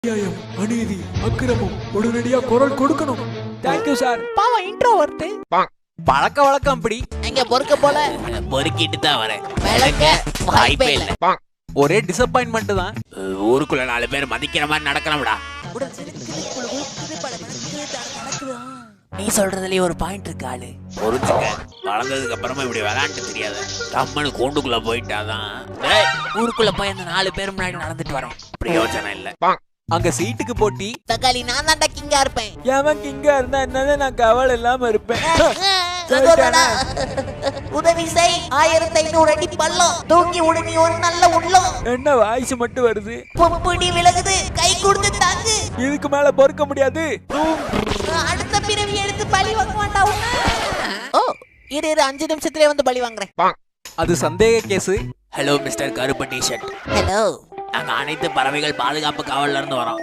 அநியாயம், அநீதி, அக்கிரமம் உடனடியா குரல் கொடுக்கணும். Thank you sir. பாவம் இன்ட்ரோவர்ட். பழக்க வழக்கம் அப்படி. எங்க பொறுக்க போல பொறுக்கிட்டு தான் வரேன். விளக்க வாய்ப்பே இல்ல. ஒரே டிசப்பாயின்மெண்ட் தான். ஊருக்குள்ள 4 பேர் மதிக்கிற மாதிரி நடக்கணும்டா. நீ சொல்றதுலயே ஒரு பாயிண்ட் இருக்கு ஆளு. பொறுத்துக்க, வளர்ந்ததுக்கு அப்புறமா இப்படி விளையாண்டு தெரியாது. கம்மனு கூண்டுக்குள்ள போயிட்டாதான். ஊருக்குள்ள போய் அந்த 4 பேர் முன்னாடி நடந்துட்டு வரோம். பிரயோஜனம் இல்ல. அங்க சீட்டுக்கு போட்டி. தக்காளி நான் தான்டா கிங்கா இருப்பேன். எவன் கிங்கா இருந்தா என்னது, நான் கவலை இல்லாம இருப்பேன். சகோதரா, உதவி செய். 1500 அடி பள்ளம் தூக்கி உடனே ஒரு நல்ல உள்ளம். என்ன வாய்ஸ் மட்டும் வருது. பொப்புடி விலகுது, கை கொடுத்து தாங்கு. இதுக்கு மேல பொறுக்க முடியாது. அடுத்த பிறவி எடுத்து பழி வாங்க மாட்டா. ஓ இரு 5 நிமிஷத்துலயே வந்து பழி வாங்குறேன். அது சந்தேக கேஸ். ஹலோ மிஸ்டர் கருப்பு டி-ஷர்ட். ஹலோ, நாங்க அனைத்து பறவைகள் பாதுகாப்பு காவல்ல இருந்து வரோம்.